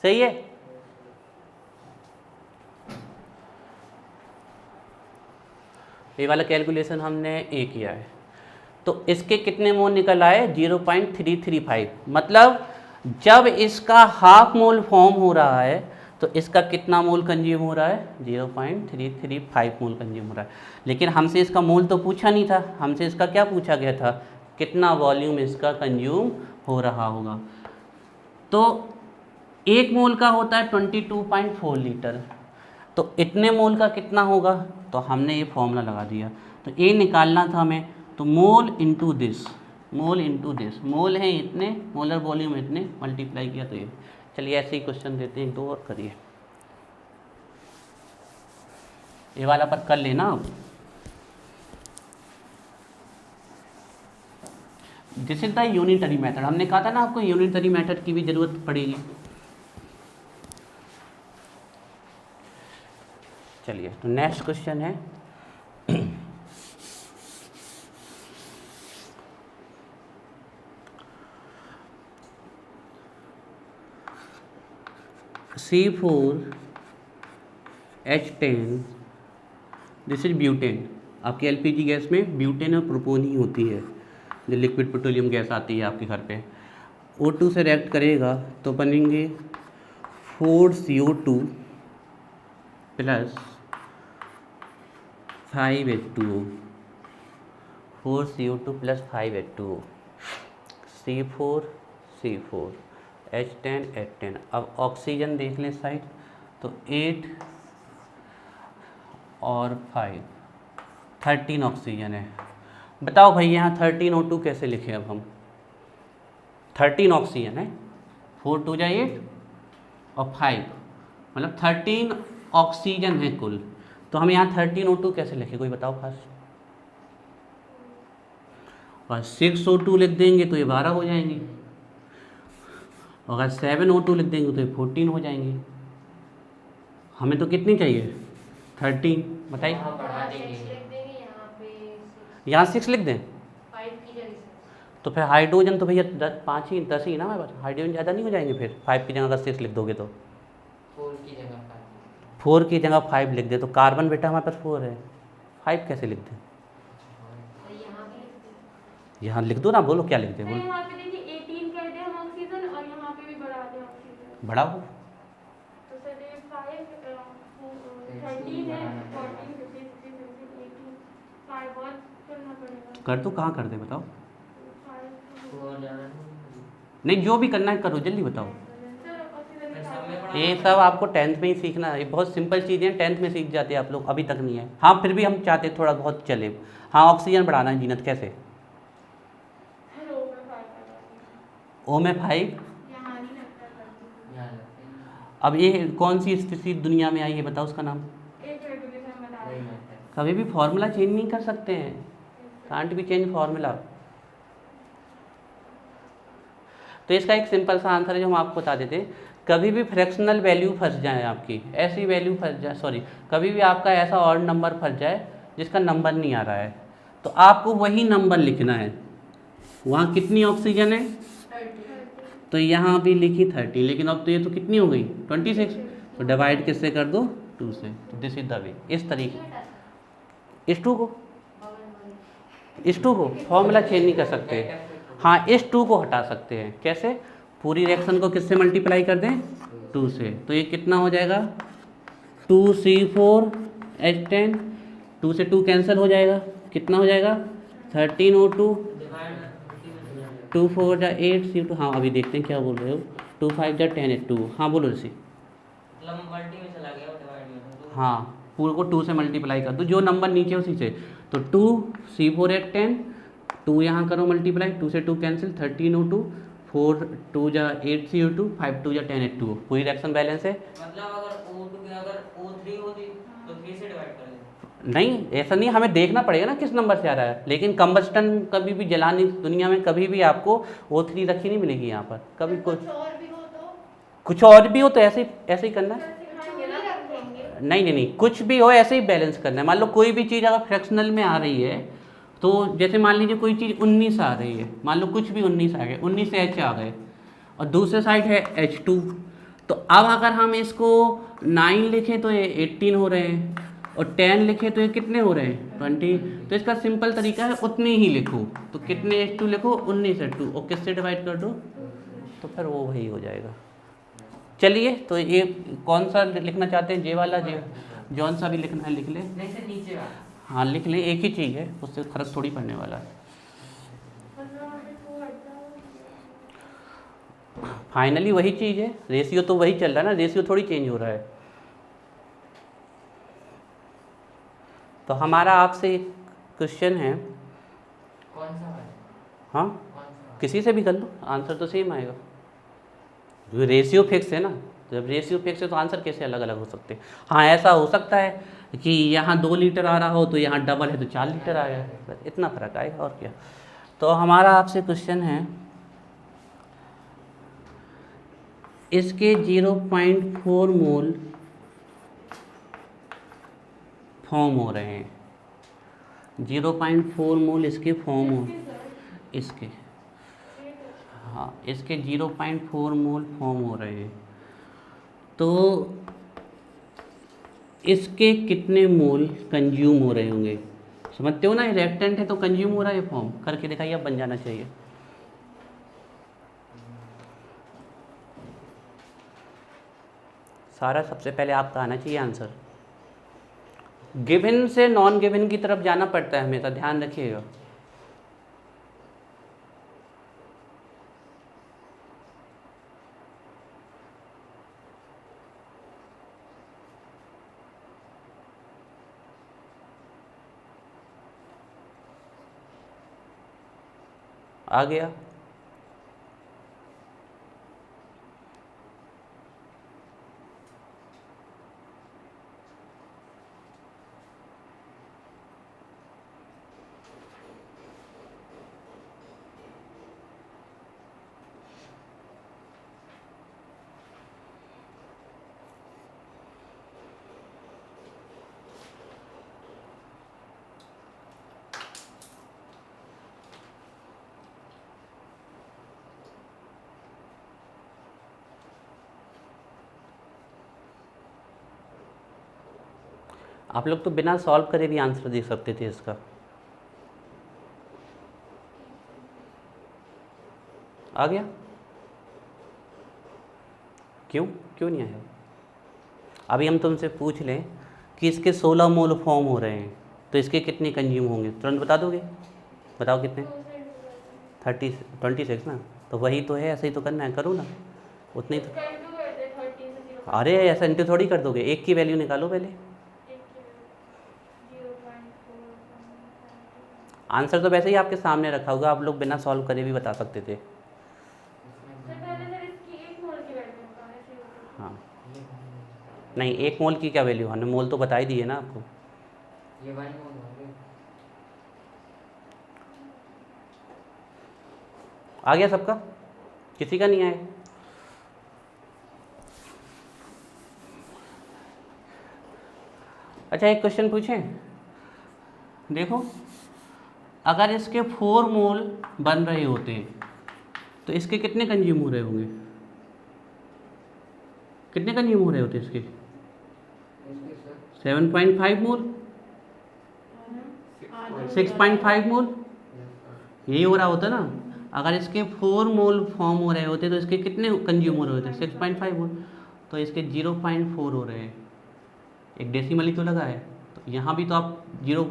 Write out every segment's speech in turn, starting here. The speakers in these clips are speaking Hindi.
सही है। ये वाला कैलकुलेशन हमने ए किया है। तो इसके कितने मोल निकल आए? 0.335। मतलब जब इसका हाफ मोल फॉर्म हो रहा है तो इसका कितना मोल कंज्यूम हो रहा है? 0.335 मोल कंज्यूम हो रहा है। लेकिन हमसे इसका मोल तो पूछा नहीं था, हमसे इसका क्या पूछा गया था? कितना वॉल्यूम इसका कंज्यूम हो रहा होगा। तो एक मोल का होता है 22.4 लीटर, तो इतने मोल का कितना होगा? तो हमने ये फॉर्मूला लगा दिया। तो ए निकालना था हमें, तो mole into this, mole into this, mole है इतने, मोलर वॉल्यूम इतने, मल्टीप्लाई किया तो ये। चलिए ऐसे ही क्वेश्चन देते हैं, 2 और करिए। ये वाला पर कर लेना आप। This is the unitary method. हमने कहा था ना आपको यूनिटरी मेथड की भी जरूरत पड़ेगी। चलिए तो नेक्स्ट क्वेश्चन है C4H10, दिस इज ब्यूटेन। आपकी एलपीजी गैस में ब्यूटेन और प्रोपोन ही होती है, जो लिक्विड पेट्रोलियम गैस आती है आपके घर पे। O2 से रिएक्ट करेगा तो बनेंगे 4CO2 plus 5H2O, 4CO2 plus 5H2O, C4 H10 अब ऑक्सीजन देख लें साइड, तो 8 और 5, 13 ऑक्सीजन है। बताओ भाई यहाँ 13 O2 कैसे लिखें? अब हम 13 ऑक्सीजन है, 4 2 जा 8 और 5, मतलब 13 ऑक्सीजन है कुल। तो हम यहाँ 13 O2 कैसे लिखें? कोई बताओ खास। और 6 O2 लिख देंगे तो ये 12 हो जाएंगे, अगर 7 O2 लिख देंगे तो ये 14 हो जाएंगे। हमें तो कितनी चाहिए? 13। बताइए। यहाँ 6 लिख दें तो फिर हाइड्रोजन तो भैया 10 ही ना हमारे पास, हाइड्रोजन ज़्यादा नहीं हो जाएंगे फिर? 5 की जगह अगर 6 लिख दोगे तो 4 की जगह 5 लिख दे, तो कार्बन बेटा हमारे पास 4 है, 5 कैसे लिख दें? यहाँ लिख दो ना, बोलो क्या लिख दें? बोलो। बढ़ाओ। कर दो, कहाँ कर दे बताओ? नहीं, जो भी करना है करो, जल्दी बताओ। ये सब आपको 10th में ही सीखना है, ये बहुत सिंपल चीज़ें 10th में सीख जाते हैं आप लोग, अभी तक नहीं है। हाँ फिर भी हम चाहते थोड़ा बहुत चले। हाँ ऑक्सीजन बढ़ाना है जीनत, कैसे? O में 5। अब ये कौन सी स्थिति दुनिया में आई है बताओ उसका नाम? कभी भी फॉर्मूला चेंज नहीं कर सकते हैं, कांट भी चेंज फॉर्मूला। तो इसका एक सिंपल सा आंसर है जो हम आपको बता देते हैं। कभी भी फ्रैक्शनल वैल्यू फंस जाए आपकी, ऐसी वैल्यू फंस जाए, सॉरी कभी भी आपका ऐसा और नंबर फंस जाए जिसका नंबर नहीं आ रहा है, तो आपको वही नंबर लिखना है। वहाँ कितनी ऑक्सीजन है? तो यहाँ भी लिखी 30, लेकिन अब तो ये तो कितनी हो गई? 26। तो डिवाइड किससे कर दो? 2 से। तो दिस इज द वे। इस तरीके इस 2 को फॉर्मूला चेंज नहीं कर सकते। हाँ इस 2 को हटा सकते हैं। कैसे? पूरी रिएक्शन को किससे मल्टीप्लाई कर दें? 2 से। तो ये कितना हो जाएगा? 2C4H10, 2 से 2 कैंसिल हो जाएगा, कितना हो जाएगा? 13 O2, 2 4 जा 8 C2। हाँ अभी देखते हैं क्या बोल रहे हो। 2 5 जा 10 8 2। हाँ बोलो ऋषि। हाँ पूरे को 2 से मल्टीप्लाई कर दो, जो नंबर नीचे उसी से। तो 2C4H10, 2 यहाँ करो मल्टीप्लाई, 2 से 2 कैंसिल, 13 O2, 4 2 जा 8 CO2, 5 2 जा 10 H2O। पूरी रिएक्शन बैलेंस है। मतलब अगर O2 की अगर O3 होती तो 3 से डिवाइड कर दें। नहीं ऐसा नहीं, हमें देखना पड़ेगा ना किस नंबर से आ रहा है। लेकिन कंबस्टन कभी भी जलाने दुनिया में कभी भी आपको O3 रखी नहीं मिलेगी यहाँ पर। कभी कुछ और भी हो तो ऐसे ही करना है। नहीं, कुछ भी हो ऐसे ही बैलेंस करना है। मान लो कोई भी चीज़ अगर फ्रैक्शनल में आ रही है, तो जैसे मान लीजिए कोई चीज़ 19 आ रही है, मान लो कुछ भी 19 आ गए, 19 से H आ गए, और दूसरे साइड है H2, तो अब अगर हम इसको 9 लिखें तो ये 18 हो रहे हैं, और 10 लिखें तो ये कितने हो रहे हैं 20। तो इसका सिंपल तरीका है उतने ही लिखो। तो कितने 8 लिखो 19/2, और किससे डिवाइड कर दो तो फिर वो वही हो जाएगा। चलिए तो ये कौन सा लिखना चाहते हैं, जे वाला, जे जौन सा भी लिखना है लिख ले। नीचे हाँ लिख लें, एक ही चीज़ है, उससे फर्क थोड़ी पड़ने वाला है। फाइनली वही चीज़ है, रेशियो तो वही चल रहा है ना, रेशियो थोड़ी चेंज हो रहा है। तो हमारा आपसे क्वेश्चन है, कौन सा है? हाँ कौन सा? किसी से भी कर लो, आंसर तो सेम आएगा। जो रेशियो फिक्स है ना, तो जब रेशियो फिक्स है तो आंसर कैसे अलग अलग हो सकते हैं। हाँ ऐसा हो सकता है कि यहाँ 2 लीटर आ रहा हो तो यहाँ डबल है तो 4 लीटर आएगा, बस इतना फर्क आएगा और क्या। तो हमारा आपसे क्वेश्चन है, इसके 0.4 मोल फॉर्म हो रहे हैं, 0.4 मोल इसके फॉर्म हो, इसके, हाँ इसके 0.4 मोल फॉर्म हो रहे हैं। तो इसके कितने मोल कंज्यूम हो रहे होंगे। समझते हो ना, ये रिएक्टेंट है तो कंज्यूम हो रहा है, फॉर्म करके दिखाइए, अब बन जाना चाहिए। सारा सबसे पहले आपका आना चाहिए आंसर। गिवन से नॉन गिवन की तरफ जाना पड़ता है हमेशा, ध्यान रखिएगा। आ गया। आप लोग तो बिना सॉल्व करे भी आंसर दे सकते थे इसका। आ गया? क्यों क्यों नहीं आया? अभी हम तुमसे पूछ लें कि इसके 16 मोल फॉर्म हो रहे हैं, तो इसके कितने कंज्यूम होंगे, तुरंत बता दोगे? बताओ कितने? 26 ना, तो वही तो है, ऐसे ही तो करना है, करो ना उतने ही तो। अरे ऐसा इंटू थोड़ी कर दोगे, एक की वैल्यू निकालो पहले। आंसर तो वैसे ही आपके सामने रखा होगा, आप लोग बिना सॉल्व करे भी बता सकते थे। हाँ नहीं, 1 मोल की क्या वैल्यू, हमने मोल तो बता ही दिए ना आपको। ये 1 मोल होंगे। आ गया सबका? किसी का नहीं आया? अच्छा एक क्वेश्चन पूछें, देखो अगर इसके 4 मोल बन रहे होते हैं तो इसके कितने कंज्यूम हो रहे होंगे, कितने कंज्यूम हो रहे होते इसके? 7.5 मोल, 6.5 मोल, यही हो रहा होता ना। अगर इसके 4 मोल फॉर्म हो रहे होते तो इसके कितने कंज्यूम हो रहे होते? 6.5 मोल, तो इसके 0.4 हो रहे हैं, एक डेसिमल ही तो लगा है। तो यहाँ भी तो आप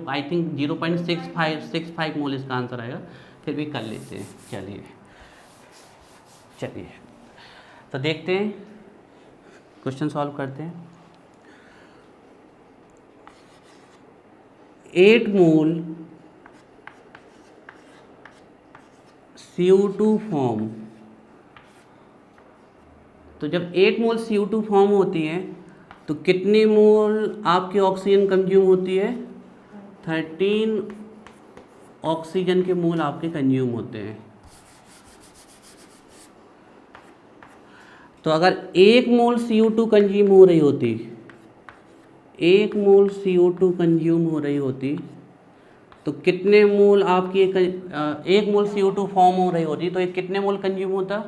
आई थिंक 0.65 मोल इसका आंसर आएगा, फिर भी कर लेते हैं। चलिए तो देखते हैं, क्वेश्चन सॉल्व करते हैं। 8 मोल CO2 फॉर्म, तो जब 8 मोल CO2 फॉर्म होती है तो कितने मोल आपकी ऑक्सीजन कंज्यूम होती है? 13 ऑक्सीजन के मोल आपके कंज्यूम होते हैं। तो अगर 1 मोल CO2 कंज्यूम हो रही होती, 1 मोल CO2 कंज्यूम हो रही होती, तो कितने मोल आपकी 1 मोल CO2 फॉर्म हो रही होती, तो ये कितने मोल कंज्यूम होता?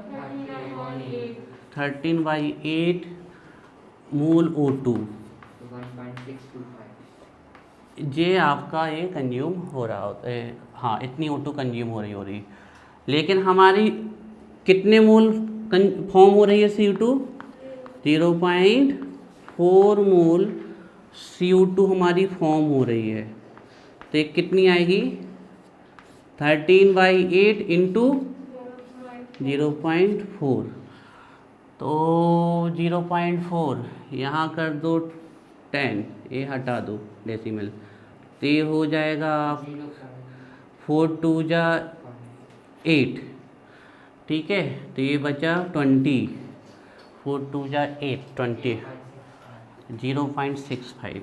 13/8 मोल O2 1.625 ये आपका ये कंज्यूम हो रहा होता है। हाँ, इतनी O2 कंज्यूम हो रही लेकिन हमारी कितने मोल फॉर्म हो रही है CO2? 0.4 मोल CO2 हमारी फॉर्म हो रही है। तो ये कितनी आएगी? 13/8 इंटू 0.4। तो 0.4 यहाँ कर दो 10, ये हटा दो डेसिमल, तो ये हो जाएगा 4 2 जा 8, ठीक है। तो ये बचा 20, 4 2 जा 8 20, 0.65।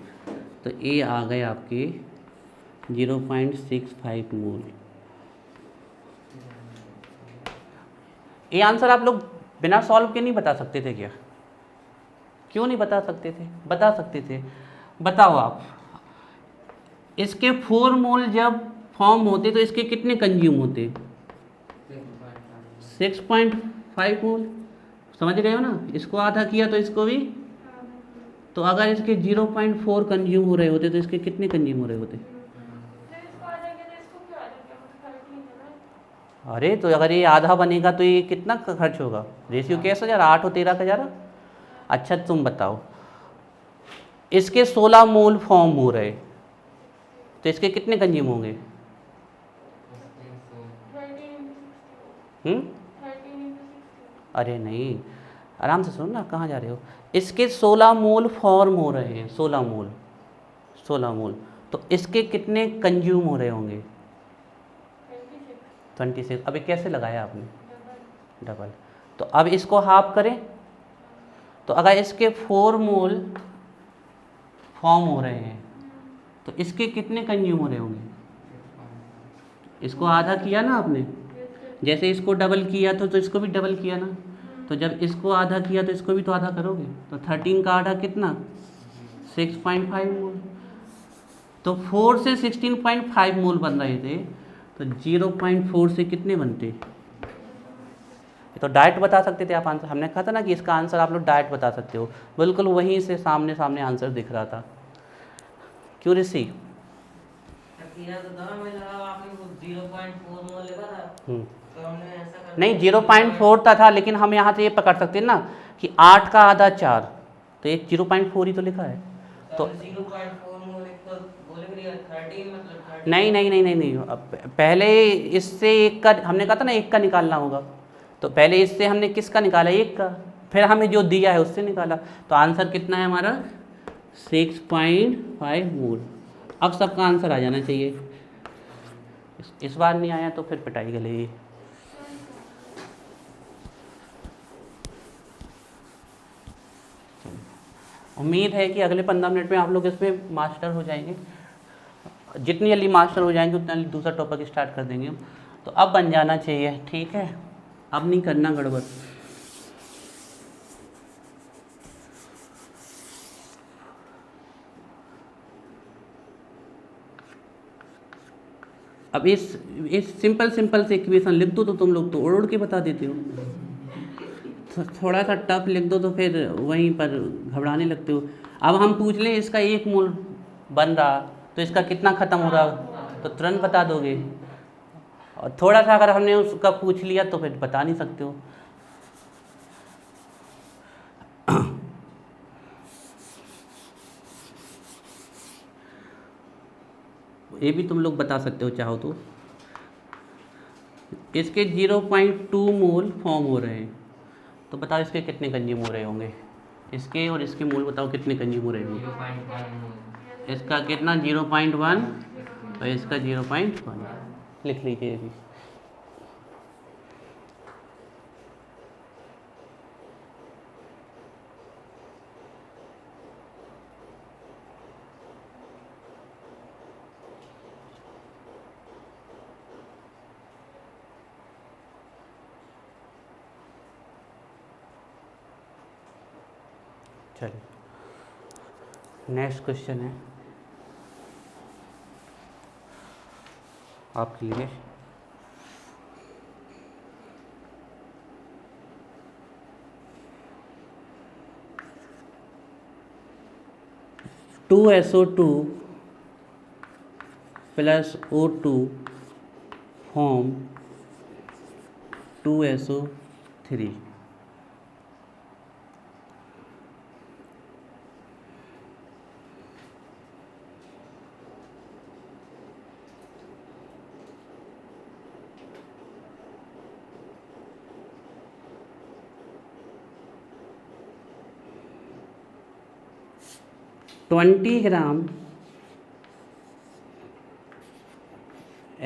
तो ये आ गए आपके 0.65 मोल। ये आंसर आप लोग बिना सॉल्व के नहीं बता सकते थे क्या? क्यों नहीं बता सकते थे? बता सकते थे। बताओ आप, इसके 4 मोल जब फॉर्म होते तो इसके कितने कंज्यूम होते? 6.5 मोल। समझ गए हो ना? इसको आधा किया तो इसको भी, तो अगर इसके 0.4 कंज्यूम हो रहे होते तो इसके कितने कंज्यूम हो रहे होते? अरे तो अगर ये आधा बनेगा तो ये कितना खर्च होगा? रेशियो कैसे जा रहा? 8 और 13 का जा रहा। अच्छा तुम बताओ, इसके 16 मोल फॉर्म हो रहे तो इसके कितने कंज्यूम होंगे? अरे नहीं, आराम से सुनो ना, कहाँ जा रहे हो? इसके 16 मोल फॉर्म हो रहे हैं, 16 मोल, 16 मोल। तो इसके कितने कंज्यूम हो रहे होंगे? 26। अभी कैसे लगाया आपने? डबल। तो अब इसको हाफ करें, तो अगर इसके 4 मोल फॉर्म हो रहे हैं तो इसके कितने कंज्यूम हो रहे होंगे? इसको आधा किया ना आपने, जैसे इसको डबल किया तो इसको भी डबल किया ना। तो जब इसको आधा किया तो इसको भी तो आधा करोगे। तो 13 का आधा कितना? 6.5 मोल। तो 4 से 16.5 मोल बन रहे थे, तो 0.4 से कितने बनते? ये तो डायरेक्ट बता सकते थे आप आंसर। हमने कहा था ना कि इसका आंसर आप लोग डायरेक्ट बता सकते हो, बिल्कुल वहीं से सामने सामने आंसर दिख रहा था। क्यों ऋषि? नहीं, 0.4 था लेकिन हम यहाँ से ये पकड़ सकते हैं ना कि 8 का आधा 4, तो ये 0.4 ही तो लिखा है। तो 0.4 मोल तो बोलेंगे 13 मतलब 13। नहीं नहीं नहीं नहीं नहीं, पहले इससे एक का, हमने कहा था ना एक का निकालना होगा, तो पहले इससे हमने किसका निकाला? एक का, फिर हमें जो दिया है उससे निकाला। तो आंसर कितना है हमारा? 6.5 मोल। अब सबका आंसर आ जाना चाहिए। इस बार नहीं आया तो फिर पिटाई गलेगी। उम्मीद है कि अगले 15 मिनट में आप लोग इसमें मास्टर हो जाएंगे। जितनी जल्दी मास्टर हो जाएंगे उतना जल्दी दूसरा टॉपिक स्टार्ट कर देंगे हम। तो अब बन जाना चाहिए, ठीक है? अब नहीं करना गड़बड़। अब इस सिंपल से इक्वेशन लिख दो तो तुम लोग तो उड़ के बता देते हो। थोड़ा सा टफ लिख दो तो फिर वहीं पर घबराने लगते हो। अब हम पूछ लें इसका 1 मोल बन रहा तो इसका कितना ख़त्म हो रहा, तो तुरंत बता दोगे। और थोड़ा सा अगर हमने उसका पूछ लिया तो फिर बता नहीं सकते हो। ये भी तुम लोग बता सकते हो चाहो तो। इसके 0.2 मोल फॉर्म हो रहे हैं, तो बताओ इसके कितने कंज्यूम हो रहे होंगे? इसके और इसके मोल बताओ कितने कंज्यूम हो रहे होंगे? 0.1 मोल। इसका कितना? 0.1 और इसका 0.1। लिख लीजिए अभी। चलिए नेक्स्ट क्वेश्चन है आपके लिए। 2SO2 plus O2 form 2SO3। Twenty gram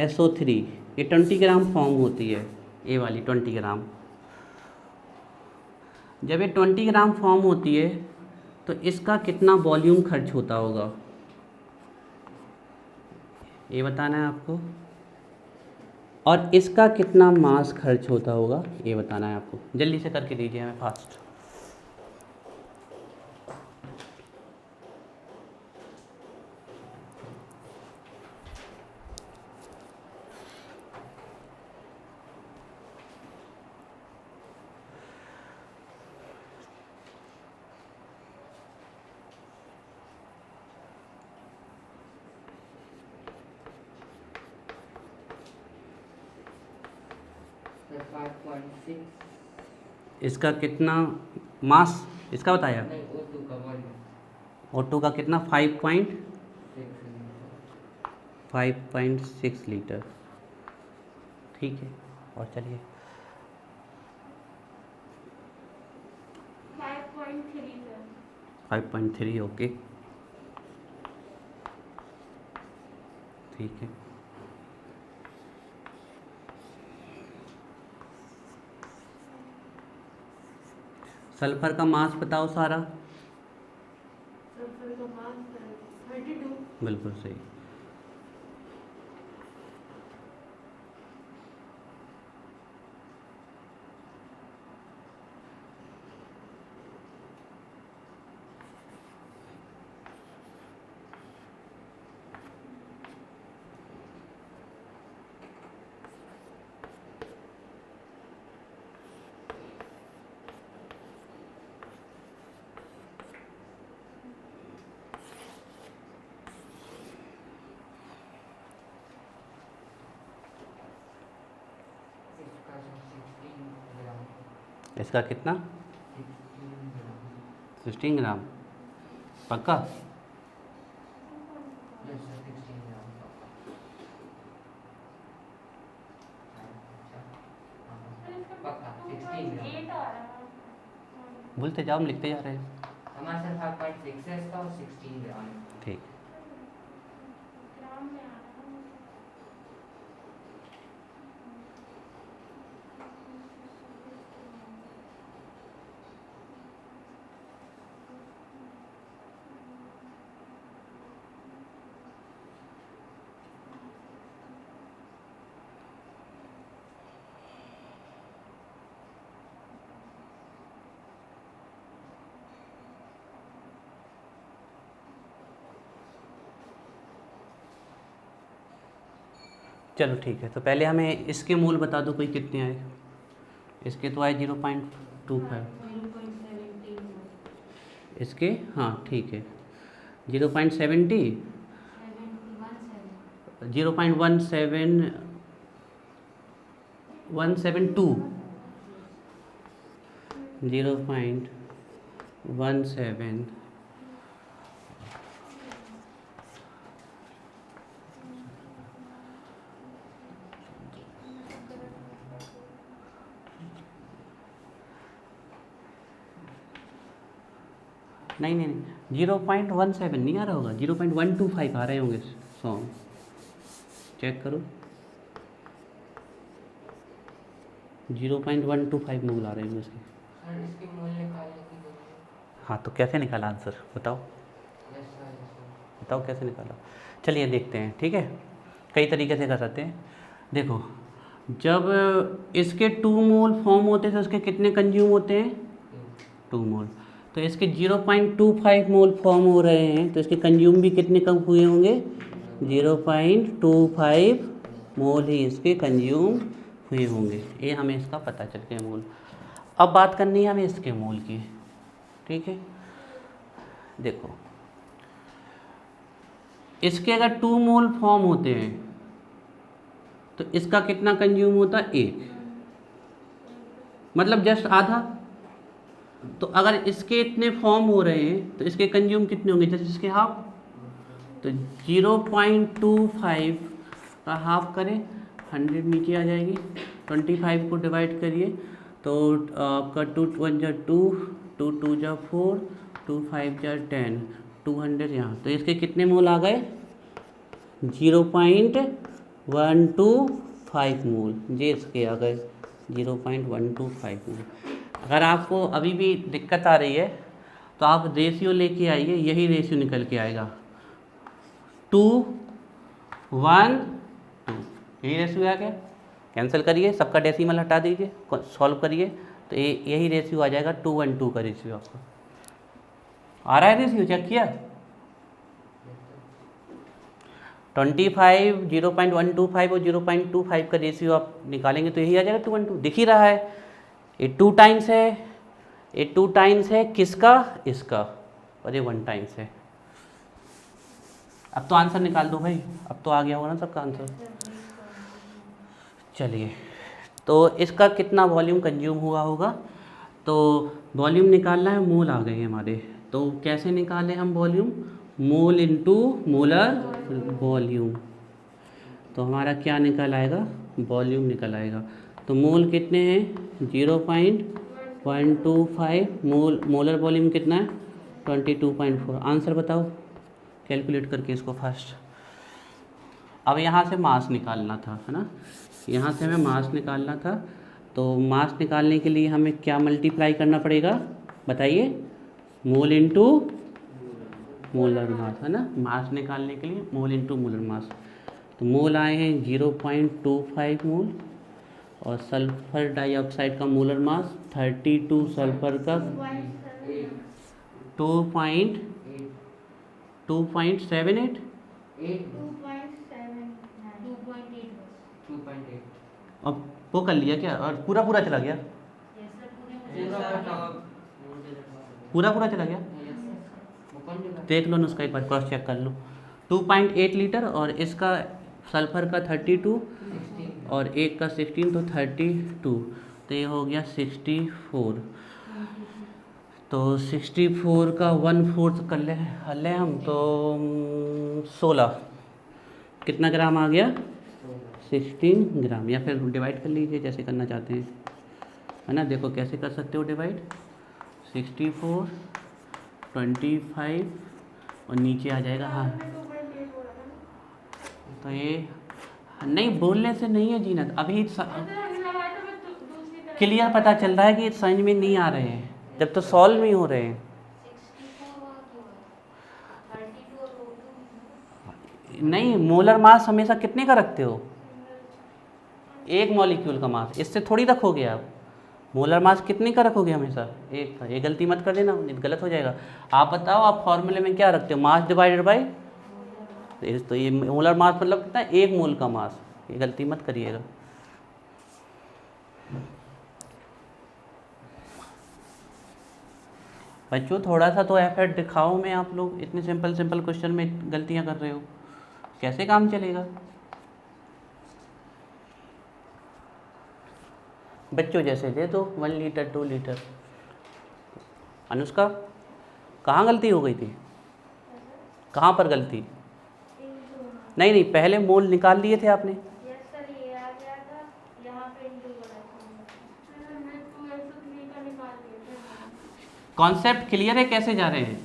SO3, ये 20 ग्राम फॉर्म होती है, ये वाली 20 ग्राम। जब ये 20 ग्राम फॉर्म होती है तो इसका कितना वॉल्यूम खर्च होता होगा ये बताना है आपको, और इसका कितना मास खर्च होता होगा ये बताना है आपको। जल्दी से करके दीजिए हमें, फास्ट। तो 5.6 इसका कितना मास इसका बताया, नहीं O2 का वॉल्यूम O2 का कितना 5.6 लीटर। ठीक है, और चलिए 5.3। ओके, ठीक है। सल्फर का मास बताओ सारा। सल्फर का मास 32। बिल्कुल सही। इसका कितना 16 ग्राम पक्का। भूलते जाओ, हम लिखते जा रहे हैं। हमारे साथ 5.6 है इसका और 16 ग्राम। ठीक। चलो ठीक है, तो पहले हमें इसके मूल बता दो कोई कितने आए। इसके तो आए 0.25। 0.17। इसके हाँ ठीक है 0.70 0.172 0.17 नहीं नहीं नहीं 0.17 नहीं आ रहा होगा, 0.125 आ रहे होंगे सॉन्ग। चेक करो 0.125 मूल आ रहे होंगे इसके। सर इसके मूल्य निकालने की जरूरत है। हाँ तो कैसे निकाला आंसर बताओ, बताओ कैसे निकाला। चलिए देखते हैं, ठीक है। कई तरीके से कर सकते हैं। देखो जब इसके 2 मोल फॉर्म होते हैं तो उसके कितने कंज्यूम होते हैं 2 मोल। तो इसके 0.25 मोल फॉर्म हो रहे हैं तो इसके कंज्यूम भी कितने कम हुए होंगे 0.25 मोल ही इसके कंज्यूम हुए होंगे। ये हमें इसका पता चल गया मोल। अब बात करनी है हमें इसके मोल की, ठीक है। देखो इसके अगर 2 मोल फॉर्म होते हैं तो इसका कितना कंज्यूम होता है? 1, मतलब जस्ट आधा। तो अगर इसके इतने फॉर्म हो रहे हैं तो इसके कंज्यूम कितने होंगे? जस्ट इसके हाफ। तो 0.25 का हाफ करें, 100 नीचे आ जाएगी। 25 को डिवाइड करिए तो आपका 2 1 जा 2, 2 2 जा 4, 2 5 जा 10, 200 यहाँ। तो इसके कितने मोल आ गए? 0.125 मोल। ये इसके आ गए 0.125 मोल। अगर आपको अभी भी दिक्कत आ रही है तो आप रेशियो लेके आइए, यही रेशियो निकल के आएगा 2 1 2। यही रेशियो आ गया। कैंसिल करिए, सबका डेसिमल हटा दीजिए, सॉल्व करिए तो यही रेशियो आ जाएगा 2 1 2 का रेशियो। आपको आ रहा है रेशियो? चेक किया? 25 0.125 और 0.25 का रेशियो आप निकालेंगे तो यही आ जाएगा 2 1 2। दिख ही रहा है, ये 2 टाइम्स है, ये 2 टाइम्स है किसका? इसका। और ये 1 टाइम्स है। अब तो आंसर निकाल दो भाई, अब तो आ गया होगा ना सबका आंसर। चलिए, तो इसका कितना वॉल्यूम कंज्यूम हुआ होगा? तो वॉल्यूम निकालना है, मोल आ गए हमारे। तो कैसे निकालें हम volume? Mole into molar volume. तो हमारा क्या निकल आएगा? वॉल्यूम निकल आएगा। तो मोल कितने हैं? 0.125। मोलर वॉल्यूम कितना है? 22.4। आंसर बताओ कैलकुलेट करके इसको फर्स्ट। अब यहाँ से मास निकालना था, है ना? यहाँ से हमें मास निकालना था। तो मास निकालने के लिए हमें क्या मल्टीप्लाई करना पड़ेगा? बताइए। मोल इंटू मोलर मास, है ना? मास निकालने के लिए मोल इंटू मोलर मास। तो मोल आए हैं 0.25 मोल, और सल्फर डाइऑक्साइड का मोलर मास 32, सल्फर का 2.78। अब वो कर लिया क्या? और पूरा पूरा चला गया? पूरा पूरा चला गया? देख लो ना उसका, एक बार क्रॉस चेक कर लो। 2.8 लीटर और इसका सल्फर का 32 और एक का 16, तो 32। तो ये हो गया 64। तो 64 का 1/4 कर ले हम तो 16 कितना ग्राम आ गया? 16 ग्राम। या फिर डिवाइड कर लीजिए जैसे करना चाहते हैं, है ना? देखो कैसे कर सकते हो डिवाइड। 64 25 और नीचे आ जाएगा, हाँ। तो ये नहीं, बोलने से नहीं है जीनत, अभी क्लियर पता चल रहा है कि समझ में नहीं आ रहे हैं जब तो सॉल्व नहीं हो रहे हैं। नहीं, मोलर मास हमेशा कितने का रखते हो? एक मॉलिक्यूल का मास, इससे थोड़ी रखोगे आप। मोलर मास कितने का रखोगे? हमेशा एक का। ये गलती मत कर देना, गलत हो जाएगा। आप बताओ, आप फॉर्मूले में क्या रखते हो? Mass divided by. तो ये मोलर मास मतलब कितना? 1 मोल का मास। ये गलती मत करिएगा। बच्चों थोड़ा सा तो एफर्ट दिखाओ में, आप लोग इतने सिंपल क्वेश्चन में गलतियां कर रहे हो, कैसे काम चलेगा? बच्चों जैसे दे दो 1 लीटर 2 लीटर। अनुष्का, कहाँ गलती हो गई थी? कहाँ पर गलती? नहीं, पहले मोल निकाल लिए थे आपने। कॉन्सेप्ट क्लियर है? कैसे जा रहे हैं,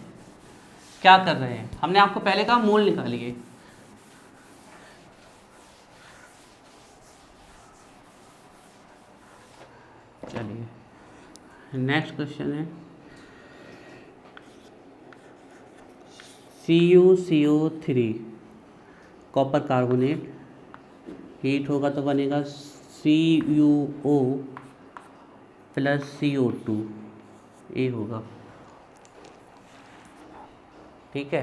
क्या कर रहे हैं? हमने आपको पहले कहा मोल निकालिए। चलिए नेक्स्ट क्वेश्चन है CuCO3 कॉपर कार्बोनेट हीट होगा तो बनेगा CuO प्लस CO2, ये होगा। ठीक है।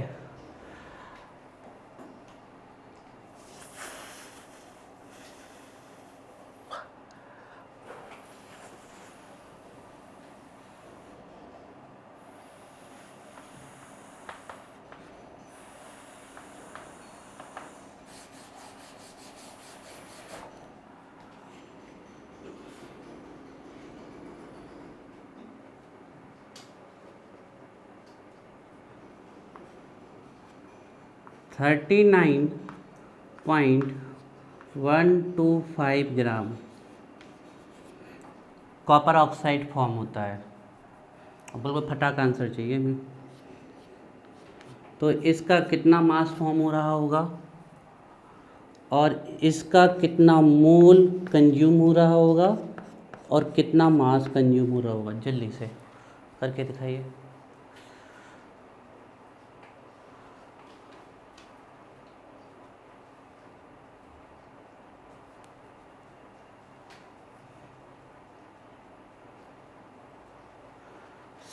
39.125 ग्राम कॉपर ऑक्साइड फॉर्म होता है। अब बिल्कुल फटाक आंसर चाहिए हमें। तो इसका कितना मास फॉर्म हो रहा होगा और इसका कितना मोल कंज्यूम हो रहा होगा और कितना मास कंज्यूम हो रहा होगा, जल्दी से करके दिखाइए।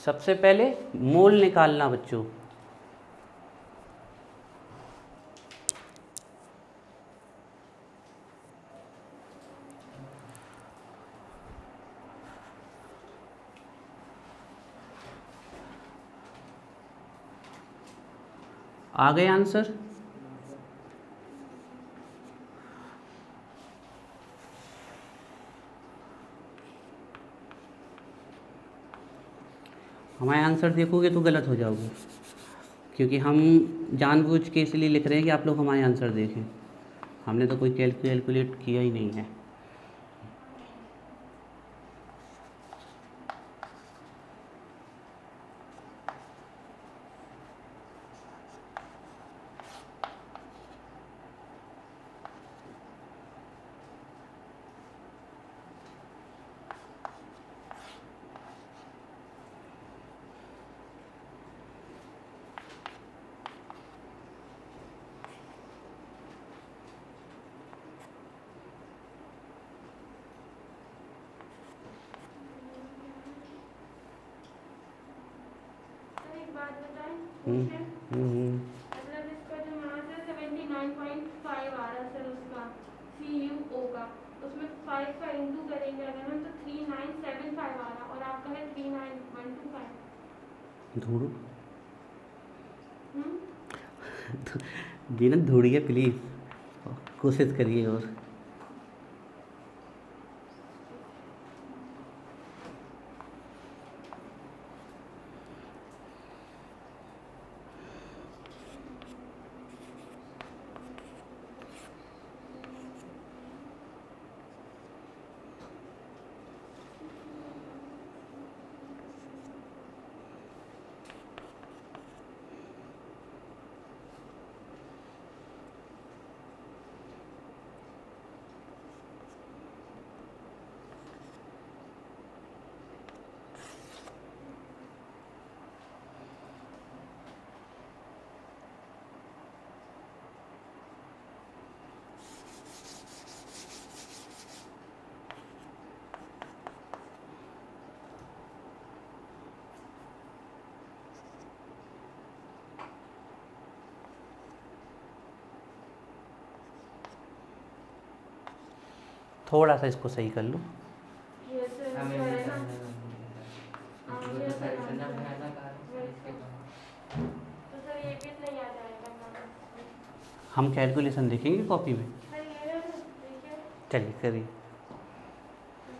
सबसे पहले मोल निकालना बच्चों। आ गए आंसर? हमारे आंसर देखोगे तो गलत हो जाओगे, क्योंकि हम जानबूझ के इसलिए लिख रहे हैं कि आप लोग हमारे आंसर देखें। हमने तो कोई कैलकुलेट किया ही नहीं है। बात बताएं हम्म, मतलब इसका जो मास है 79.5 आ रहा है सर, उसका CuO का, उसमें 5 का इंटू करेंगे अगर हम तो 3975 आ रहा और आपका है 39125। धूड़ू जीनत धूड़िए प्लीज़, कोशिश करिए और। थोड़ा सा इसको सही कर लो। ये सर हमें जो भी है ना, करना है। ये सर इतना आंसर भयानक आ रहा है इसके बाद। तो सर ये भी नहीं आ जाएगा। हम कैलकुलेशन देखेंगे कॉपी में। सर ये है ना, देखिए चलिए करिए।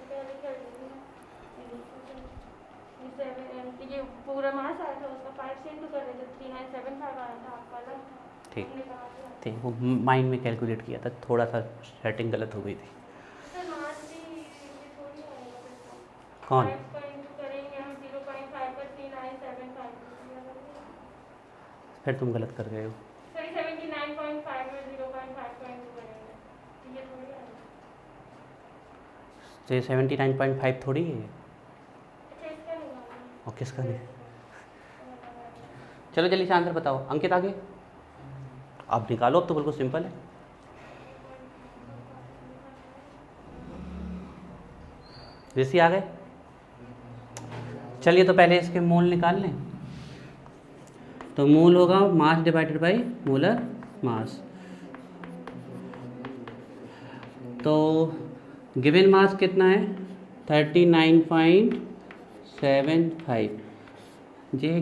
पहले कर लीजिए। ये पूरा मास आया था उसका 5 से इंटू कर रहे थे, 3975 आया था आपका अलग था। ठीक हमने कहा था ठीक, वो माइंड में कैलकुलेट किया था, थोड़ा सा सेटिंग गलत हो गई थी। सर मास भी ये थोड़ी आएगा फिर तो। कौन? 5 का इंटू करेंगे हम 0.5 पर 3975। फिर तुम गलत कर गए हो। सर 79.5 में 0.5 का इंटू करेंगे तो ये थोड़ी आएगा। तो 79.5 थोड़ी है। अच्छा इसका निकालना और किसका नहीं? चलो जल्दी से आंसर बताओ। अंकित आगे आप निकालो, अब तो बिल्कुल सिंपल है। ऋषि आ गए? चलिए तो पहले इसके मोल निकाल लें। तो मोल होगा mass divided by molar mass. तो गिवन मास कितना है? 39.75 जी।